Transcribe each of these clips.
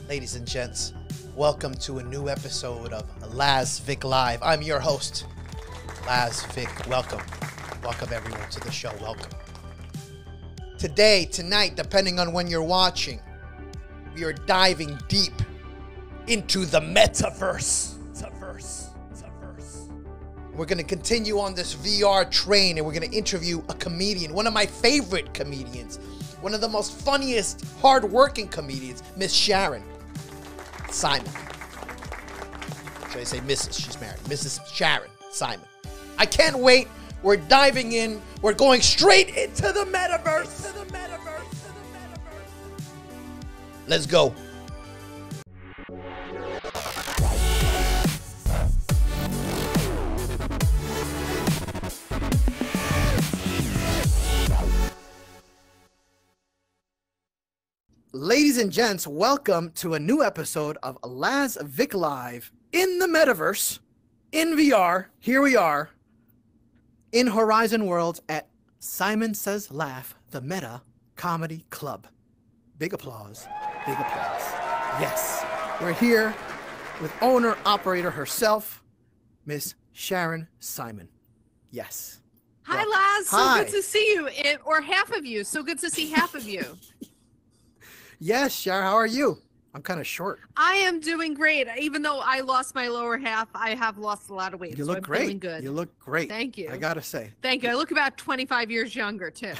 Ladies and gents, welcome to a new episode of Laz Vic Live. I'm your host, Laz Vic. Welcome. Welcome everyone to the show. Welcome. Today, tonight, depending on when you're watching, we are diving deep into the metaverse. We're going to continue on this VR train and we're going to interview a comedian, one of my favorite comedians, one of the most funniest, hard-working comedians, Miss Sharon Simon. Should I say Mrs.? She's married. Mrs. Sharon Simon. I can't wait. We're diving in. We're going straight into the metaverse. Let's go. Ladies and gents, welcome to a new episode of Laz Vic Live in the metaverse, in VR. Here we are in Horizon Worlds at Simon Says Laugh, the Meta Comedy Club. Big applause, big applause. Yes, we're here with owner-operator herself, Miss Sharon Simon. Yes. Hi, Laz. Hi. So good to see you, or half of you. So good to see half of you. Yes, Sharon, how are you? I'm kind of short. I am doing great. Even though I lost my lower half, I have lost a lot of weight. You so look I'm great. feeling good. You look great. Thank you. I gotta say. Thank you. I look about 25 years younger, too.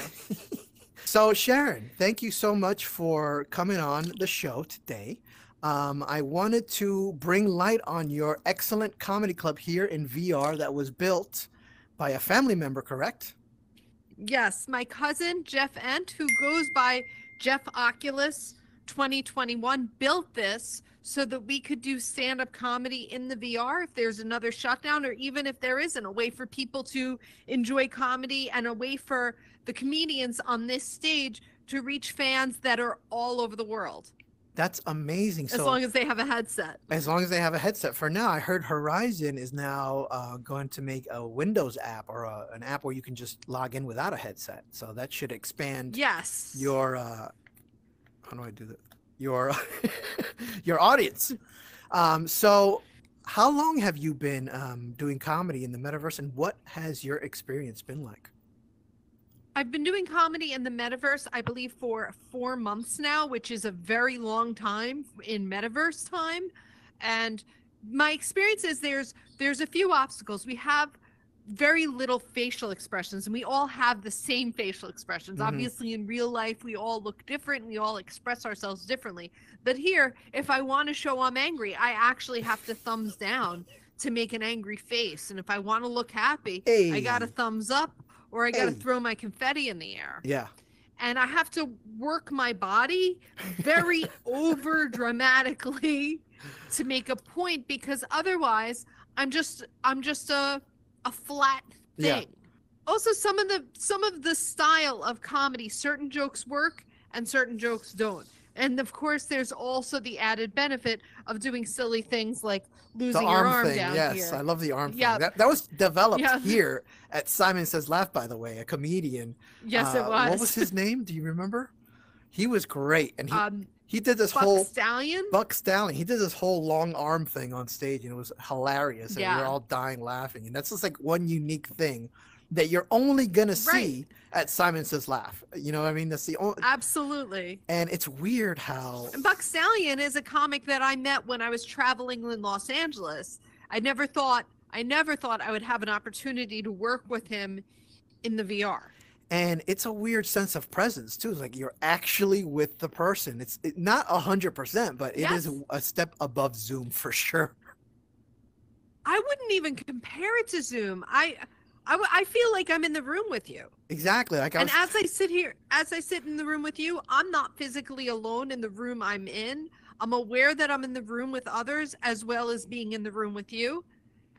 So, Sharon, thank you so much for coming on the show today. I wanted to bring light on your excellent comedy club here in VR that was built by a family member, correct? Yes, my cousin, Jeff Ent, who goes by Jeff Oculus 2021, built this so that we could do stand-up comedy in the VR if there's another shutdown, or even if there isn't, a way for people to enjoy comedy and a way for the comedians on this stage to reach fans that are all over the world. That's amazing. As long as they have a headset. As long as they have a headset. For now, I heard Horizon is now going to make a Windows app or an app where you can just log in without a headset. So that should expand your how do I do that? Your your audience. So how long have you been doing comedy in the metaverse, and what has your experience been like? I've been doing comedy in the metaverse, I believe, for 4 months now, which is a very long time in metaverse time. And my experience is there's a few obstacles. We have very little facial expressions, and we all have the same facial expressions. Obviously, in real life, we all look different. We all express ourselves differently. But here, if I want to show I'm angry, I actually have to thumbs down to make an angry face. And if I want to look happy, I got a thumbs up, or I got to throw my confetti in the air. Yeah. And I have to work my body very over dramatically to make a point, because otherwise I'm just a flat thing. Yeah. Also, some of the style of comedy, certain jokes work and certain jokes don't. And of course, there's also the added benefit of doing silly things like losing your arm thing. down yes, here. I love the arm thing. That was developed here at Simon Says Laugh, by the way, a comedian. Yes, it was. What was his name? Do you remember? He was great. And he did this Buck Stallion? Buck Stallion. He did this whole long arm thing on stage, and it was hilarious. And we were all dying laughing. And that's just like one unique thing that you're only gonna see at Simon Says Laugh. You know what I mean? That's the only. Absolutely. And it's weird how. And Buck Stallion is a comic that I met when I was traveling in Los Angeles. I never thought I would have an opportunity to work with him in the VR. And it's a weird sense of presence too. It's like you're actually with the person. It's not 100%, but it is a step above Zoom for sure. I wouldn't even compare it to Zoom. I feel like I'm in the room with you. Exactly. As I sit in the room with you, I'm not physically alone in the room I'm in. I'm aware that I'm in the room with others as well as being in the room with you.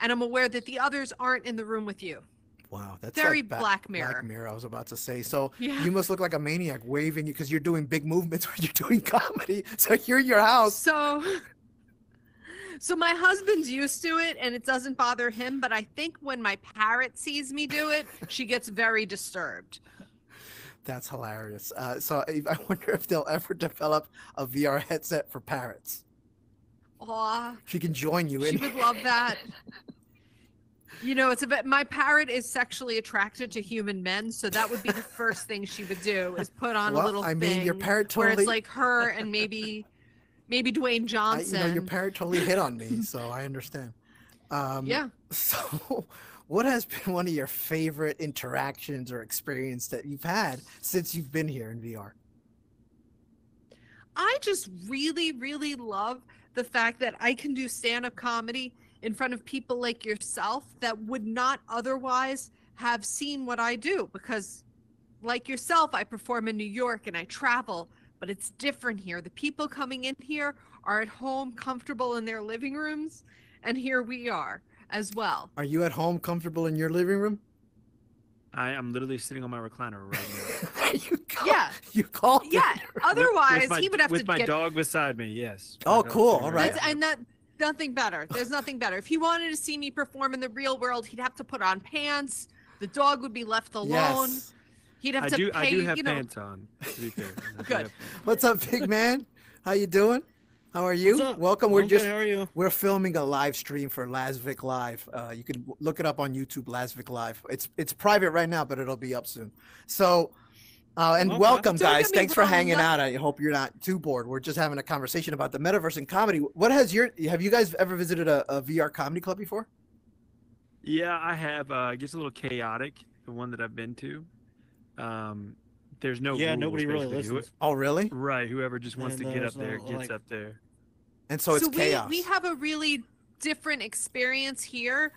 And I'm aware that the others aren't in the room with you. Wow, that's very like Black Mirror. Black Mirror, I was about to say. So you must look like a maniac waving because you're doing big movements when you're doing comedy. So you're in your house. So my husband's used to it and it doesn't bother him, but I think when my parrot sees me do it, she gets very disturbed. That's hilarious. So I wonder if they'll ever develop a VR headset for parrots. Aw, She can join you she in. would love that. You know, it's a bit. My parrot is sexually attracted to human men, so that would be the first thing she would do is put on a Well, little I thing mean, your parrot where totally. it's like her and maybe Dwayne Johnson. Your parrot totally hit on me, so I understand. Yeah. So, what has been one of your favorite interactions or experience that you've had since you've been here in VR? I just really, really love the fact that I can do stand-up comedy in front of people like yourself that would not otherwise have seen what I do, because like yourself, I perform in New York and I travel, but it's different here. The people coming in here are at home, comfortable in their living rooms, and here we are as well. Are you at home, comfortable in your living room? I am literally sitting on my recliner right now. Yeah. You called it. Yeah. Otherwise, with he would have with to my get. dog beside me. Yes. Oh, My dog cool. sitting All right. And that nothing better. There's nothing better. If he wanted to see me perform in the real world, he'd have to put on pants. The dog would be left alone. Yes. He'd have I to do. pay. I do have you know, pants on. To be fair. I do Good. have pants. What's up, big man? How you doing? How are you? What's up? Welcome. I'm good. How are you? We're filming a live stream for Laz Vic Live. You can look it up on YouTube, Laz Vic Live. It's private right now, but it'll be up soon. So, and Okay. welcome, Don't guys. get me Thanks for wrong, hanging out. I hope you're not too bored. We're just having a conversation about the metaverse and comedy. Have you guys ever visited a VR comedy club before? Yeah, I have. It gets a little chaotic. The one that I've been to. There's no. Yeah, rules, nobody really basically. listens. Oh, really? Right. Whoever just wants And to get there's up there no, gets like- up there. And so it's chaos. we have a really different experience here.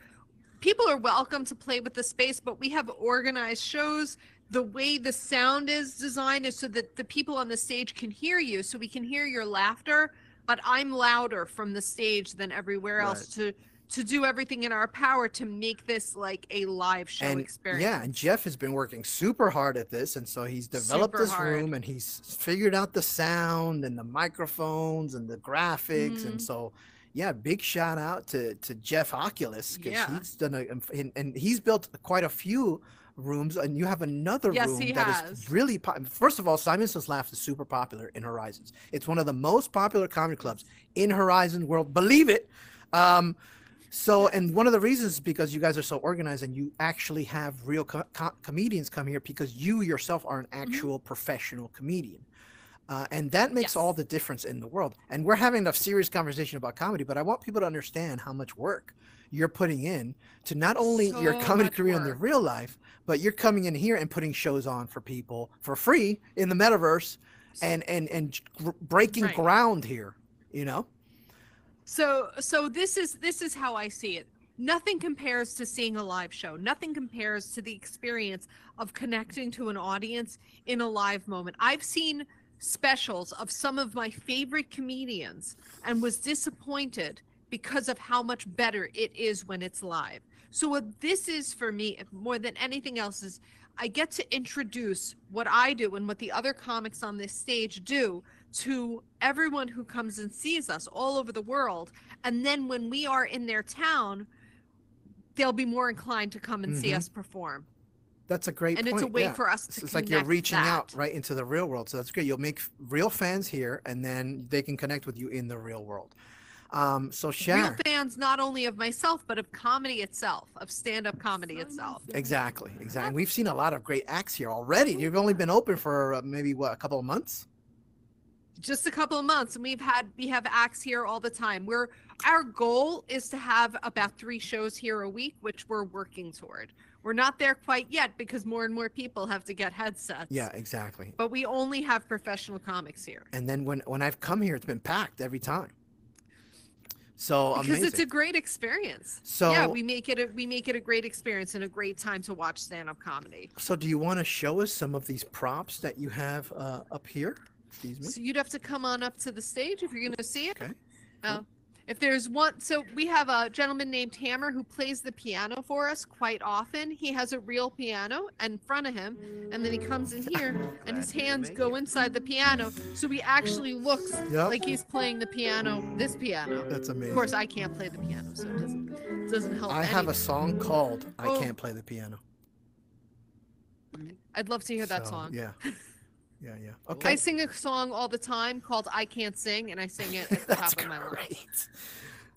People are welcome to play with the space, but we have organized shows. The way the sound is designed is so that the people on the stage can hear you, so we can hear your laughter, but I'm louder from the stage than everywhere else to do everything in our power to make this like a live show experience. Yeah, and Jeff has been working super hard at this, and so he's developed Super this hard. room, and he's figured out the sound and the microphones and the graphics, and Mhm. so yeah, big shout out to Jeff Oculus, because Yeah. he's done and he's built quite a few rooms, and you have another Yes, room he that has. is really first of all, Simon Says Laugh is super popular in Horizons. It's one of the most popular comedy clubs in Horizon world, believe it. So, and one of the reasons is because you guys are so organized and you actually have real comedians come here because you yourself are an actual professional comedian. And that makes Yes. all the difference in the world. And we're having a serious conversation about comedy, but I want people to understand how much work you're putting in to not only your So comedy much career in the work. real life, but you're coming in here and putting shows on for people for free in the metaverse and breaking Right. ground here, you know? So this is how I see it. Nothing compares to seeing a live show. Nothing compares to the experience of connecting to an audience in a live moment. I've seen specials of some of my favorite comedians and was disappointed because of how much better it is when it's live. So what this is for me more than anything else is I get to introduce what I do and what the other comics on this stage do to everyone who comes and sees us all over the world. And then when we are in their town, they'll be more inclined to come and see Mhm. us perform. That's a great And point. it's a way yeah. for us to It's like you're connect reaching out that. right into the real world. So that's great. You'll make real fans here, and then they can connect with you in the real world. So Real Sharon, fans not only of myself, but of comedy itself, of stand-up comedy itself. exactly. And we've seen a lot of great acts here already. You've only been open for maybe a couple of months. Just a couple of months, and we have acts here all the time. Our goal is to have about 3 shows here a week, which we're working toward. We're not there quite yet because more and more people have to get headsets. Yeah, exactly. But we only have professional comics here. And then when I've come here, it's been packed every time. So Because amazing. it's a great experience. So- yeah, we make it a great experience and a great time to watch stand-up comedy. So do you want to show us some of these props that you have up here? Excuse me. So you'd have to come on up to the stage if you're going to see it. Okay. If there's one, so we have a gentleman named Hammer who plays the piano for us quite often. He has a real piano in front of him, and then he comes in here, and his hands go inside the piano, so he actually looks Yep. like he's playing the piano, this piano. That's Of amazing. course, I can't play the piano, so it doesn't help. I have a anyone. song called "I Oh. Can't Play the Piano." I'd love to hear that So, song. Yeah. Yeah. I Okay. sing a song all the time called "I Can't Sing," and I sing it at the That's top of my lungs.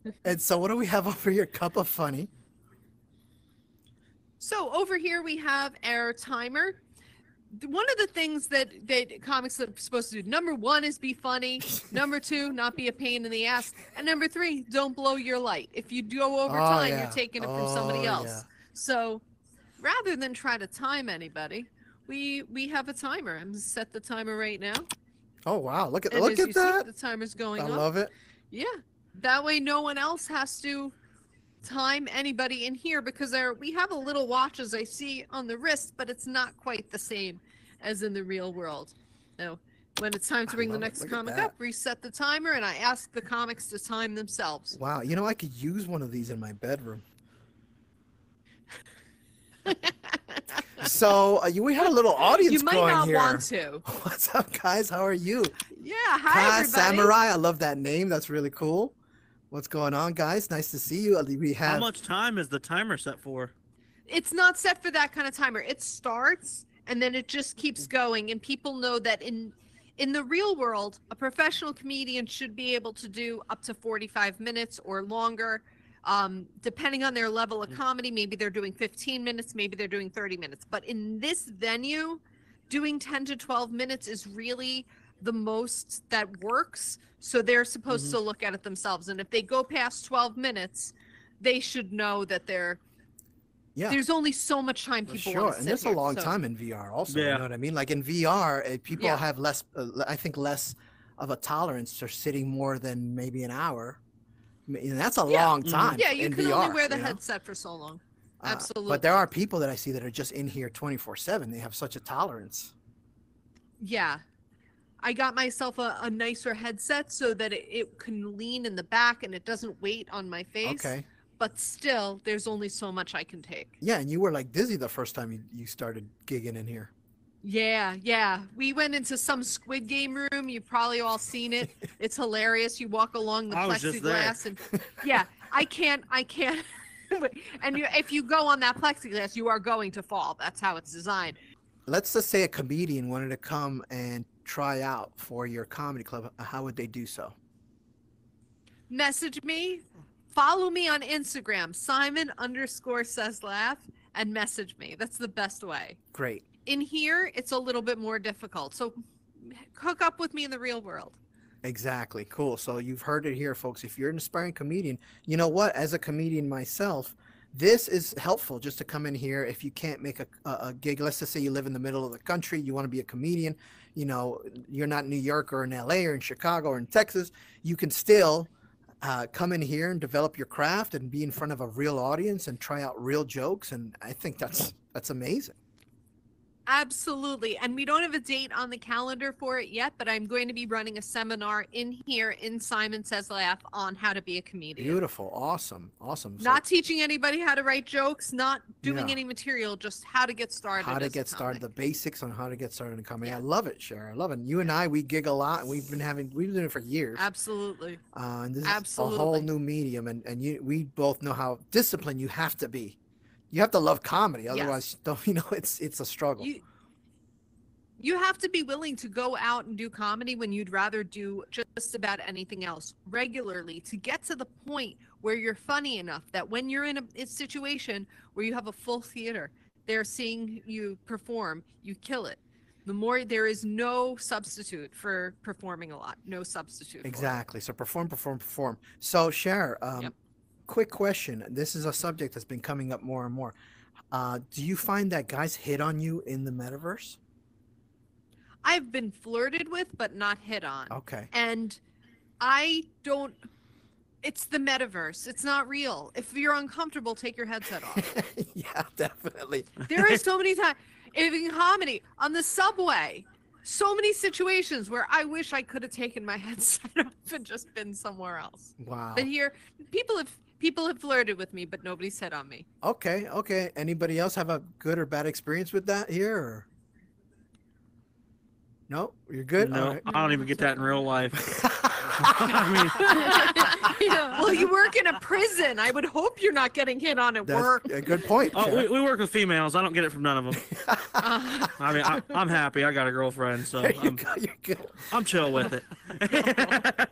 great. And so, what do we have over here? Cup of funny. So over here we have our timer. One of the things that comics are supposed to do, number 1 is be funny. Number 2, not be a pain in the ass. And number 3, don't blow your light. If you go over time, yeah. you're taking it from somebody else. Yeah. So rather than try to time anybody, we have a timer. I'm gonna set the timer right now. Oh wow! Look at And as you that. see, the timer's going I up. love it. Yeah. That way no one else has to time anybody in here, because we have a little watch, as I see on the wrist, but it's not quite the same as in the real world. So when it's time to bring the next comic up, reset the timer, and I ask the comics to time themselves. Wow, I could use one of these in my bedroom. So we had a little audience you might going not here. Want to. What's up, guys? How are you? Yeah, hi everybody. Samurai, I love that name. That's really cool. What's going on, guys? Nice to see you. We have. How much time is the timer set for? It's not set for that kind of timer. It starts and then it just keeps going, and people know that in the real world, a professional comedian should be able to do up to 45 minutes or longer. Depending on their level of comedy, maybe they're doing 15 minutes, maybe they're doing 30 minutes. But in this venue, doing 10 to 12 minutes is really the most that works. So they're supposed to look at it themselves. And if they go past 12 minutes, they should know that there's only so much time people want to sit and there's here, a long so. time in VR also. Yeah. You know what I mean? Like in VR, people have less, I think, less of a tolerance for sitting more than maybe an hour. And that's a long time. Yeah, you in can VR, only wear the headset for so long. Absolutely. But there are people that I see that are just in here 24/7. They have such a tolerance. Yeah. I got myself a nicer headset so that it can lean in the back and it doesn't weight on my face. Okay. But still, there's only so much I can take. Yeah, and you were like dizzy the first time you started gigging in here. Yeah. We went into some Squid Game room. You've probably all seen it. It's hilarious. You walk along the I was just plexiglass and I can't. And if you go on that plexiglass, you are going to fall. That's how it's designed. Let's just say a comedian wanted to come and try out for your comedy club. How would they do so? Message me. Follow me on Instagram, Simon_says laugh, and message me. That's the best way. Great. In here, it's a little bit more difficult. So hook up with me in the real world. Exactly. Cool. So you've heard it here, folks. If you're an aspiring comedian, you know what? As a comedian myself, this is helpful just to come in here. If you can't make a gig, let's just say you live in the middle of the country, you want to be a comedian, you're not in New York or in LA or in Chicago or in Texas, you can still come in here and develop your craft and be in front of a real audience and try out real jokes. And I think that's amazing. Absolutely. And we don't have a date on the calendar for it yet, but I'm going to be running a seminar in here in Simon Says Laugh on how to be a comedian. Beautiful. Awesome. Not teaching anybody how to write jokes, not doing any material, just how to get started. How to get started, the basics on how to get started in comedy. Yeah. I love it, Sharon. I love it. You and I, we gig a lot, and we've been doing it for years. Absolutely. And this Absolutely. is a whole new medium, and we both know how disciplined you have to be. You have to love comedy, otherwise, it's a struggle. You have to be willing to go out and do comedy when you'd rather do just about anything else regularly to get to the point where you're funny enough that when you're in a situation where you have a full theater, they're seeing you perform, you kill it. There is no substitute for performing a lot. No substitute. Exactly. So perform. So Sharon, quick question. This is a subject that's been coming up more and more. Do you find that guys hit on you in the metaverse? I've been flirted with, but not hit on. Okay. And it's the metaverse. It's not real. If you're uncomfortable, take your headset off. Yeah, definitely. There are so many times, in comedy, on the subway, so many situations where I wish I could have taken my headset off and just been somewhere else. Wow. But here, people have flirted with me, but nobody's hit on me. Okay. Anybody else have a good or bad experience with that here? Or? No, you're good. No, Right. I don't even get that in real life. I mean, Well, you work in a prison. I would hope you're not getting hit on at That's work. a good point. Oh, Sharon. we work with females. I don't get it from none of them. I mean, I'm happy. I got a girlfriend, so There you go, you're good. I'm chill with it.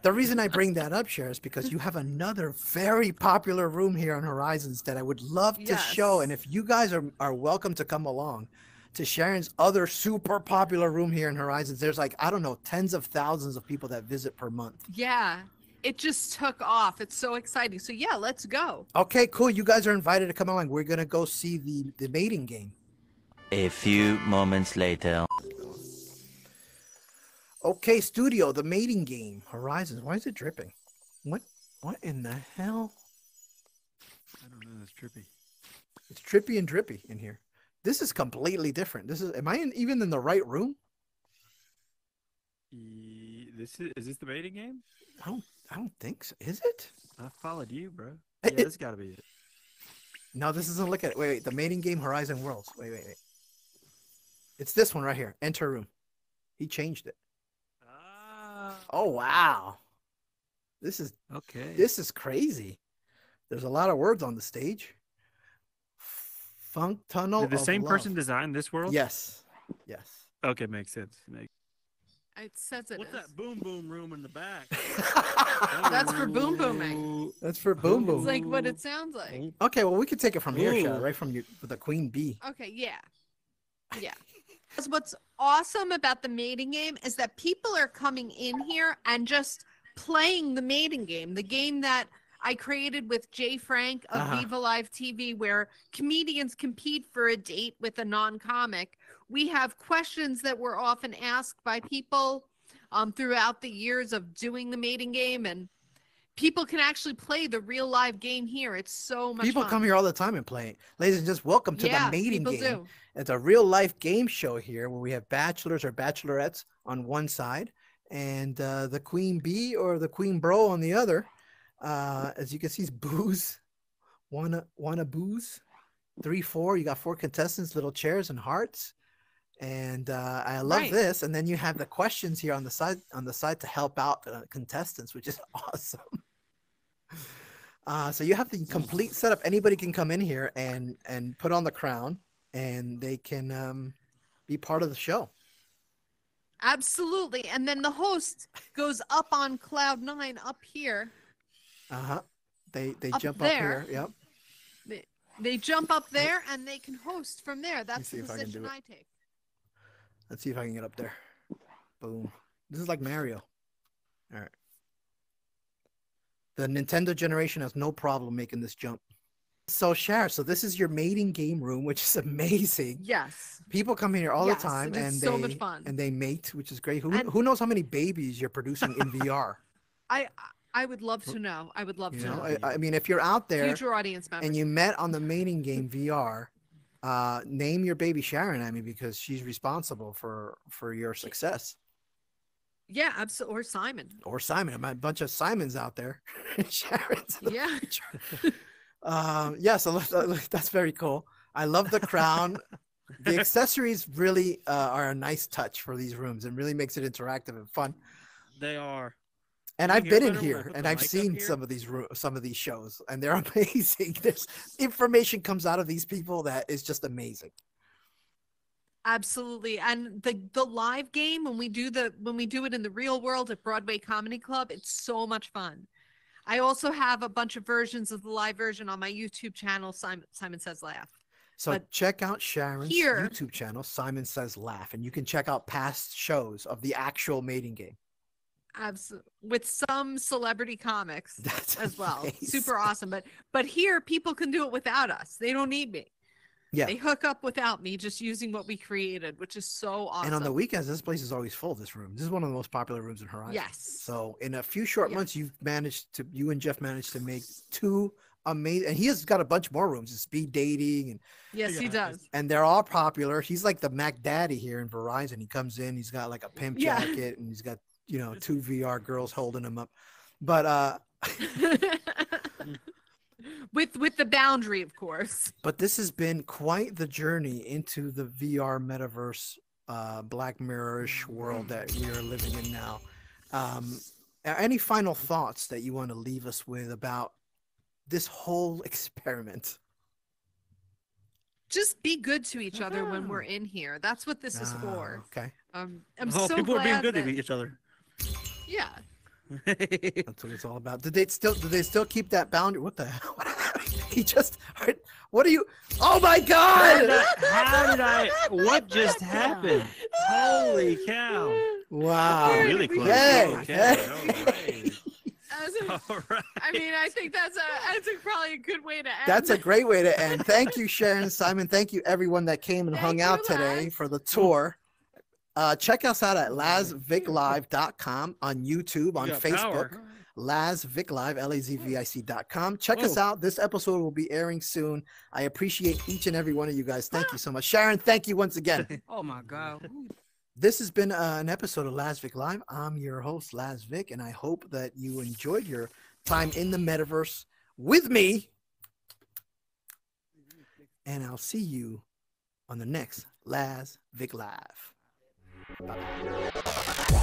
The reason I bring that up, Sharon, is because you have another very popular room here on Horizons that I would love to show. And if you guys are welcome to come along to Sharon's other super popular room here in Horizons, there's like, I don't know, tens of thousands of people that visit per month. Yeah, it just took off. It's so exciting. So yeah, let's go. Okay, cool. You guys are invited to come along. We're going to go see the mating game. A few moments later. Okay, studio, the mating game. Horizons. Why is it dripping? What in the hell? I don't know. That's trippy. It's trippy and drippy in here. This is completely different. Am I even in the right room? Is this the mating game? I don't think so. Is it? I followed you, bro. Yeah, this got to be it. No, this isn't. Look at it. Wait. The mating game, Horizon Worlds. Wait. It's this one right here. Enter room. He changed it. Oh wow. This is Okay. This is crazy. There's a lot of words on the stage. Funk Tunnel. Did the of same Love. person design this world? Yes. Okay, makes sense. It says it What's is. that boom boom room in the back? That's for boom booming. That's for boom It's boom. like what it sounds like. Okay, well we could take it from here, Ooh. Sharon, right from you with the queen bee. Okay, yeah. Because what's awesome about the mating game is that people are coming in here and just playing the mating game, the game that I created with Jay Frank of Viva Live TV, where comedians compete for a date with a non-comic. We have questions that were often asked by people throughout the years of doing the mating game, and people can actually play the real live game here. It's so much People fun. come here all the time and play it. Ladies and gents, welcome to the mating people game. do. It's a real life game show here where we have bachelors or bachelorettes on one side and the queen bee or the queen bro on the other. As you can see, it's booze. Wanna booze? 3, 4. You got 4 contestants, little chairs and hearts. And I love this. And then you have the questions here on the side to help out the contestants, which is awesome. So you have the complete setup. Anybody can come in here and put on the crown, and they can be part of the show. Absolutely. And then the host goes up on cloud 9 up here. They Up jump there. up here. Yep. They jump up there and they can host from there. That's see the if I can position do it. I take. Let's see if I can get up there. Boom. This is like Mario. All right. The Nintendo generation has no problem making this jump. So Sharon, so this is your mating game room, which is amazing. Yes. People come here all Yes, the time it is and so much fun. and they mate, which is great. And- Who knows how many babies you're producing in VR? I would love to know. I would love You to know, know. I mean, if you're out there Future audience members. and you met on the mating game VR, name your baby Sharon, I mean, because she's responsible for your success. Yeah, absolutely. Or Simon. Or Simon. A bunch of Simons out there. Sharon's in the Yeah. picture. Yeah, so that's very cool. I love the crown. The accessories really are a nice touch for these rooms and really makes it interactive and fun. They are. And You I've hear been in better when I here put and the I've mic up seen here? some of these shows and they're amazing. There's information comes out of these people that is just amazing. Absolutely. And the live game, when we do it in the real world at Broadway Comedy Club, it's so much fun. I also have a bunch of versions of the live version on my YouTube channel, Simon Says Laugh. So But check out Sharon's here- YouTube channel, Simon Says Laugh, and you can check out past shows of the actual mating game. Absolutely. With some celebrity comics That's as well. amazing. Super awesome. But here people can do it without us. They don't need me. Yeah. They hook up without me, just using what we created, which is so awesome. And on the weekends, this place is always full. This room. This is one of the most popular rooms in Horizon. Yes. So in a few short Yes. months, you and Jeff managed to make 2 amazing, and he has got a bunch more rooms, speed dating, and Yes, he does. they're all popular. He's like the Mac Daddy here in Verizon. He comes in, he's got like a pimp Yeah. jacket, and he's got 2 VR girls holding him up. But with the boundary, of course. But this has been quite the journey into the VR metaverse, Black Mirror-ish world that we are living in now. any final thoughts that you want to leave us with about this whole experiment? Just be good to each other when we're in here. That's what this is for. Okay. I'm Oh, so people are being glad good that, to each other. yeah. That's what it's all about. Do they still keep that boundary? What the hell? He just, what are you? Oh my God! What just happened? Holy cow. Wow. Oh, really close. Hey, Okay, hey. all right. I mean, I think that's probably a good way to end. That's a great way to end. Thank you, Sharon Simon. Thank you, everyone that came and hung out today for the tour. Check us out at lazviclive.com, on YouTube, on Facebook. Power. Laz Vic Live, LAZVIC.com. Check us out. This episode will be airing soon. I appreciate each and every one of you guys. Thank you so much. Sharon, thank you once again. Oh my God. This has been an episode of Laz Vic Live. I'm your host, Laz Vic, and I hope that you enjoyed your time in the metaverse with me. And I'll see you on the next Laz Vic Live. Bye-bye.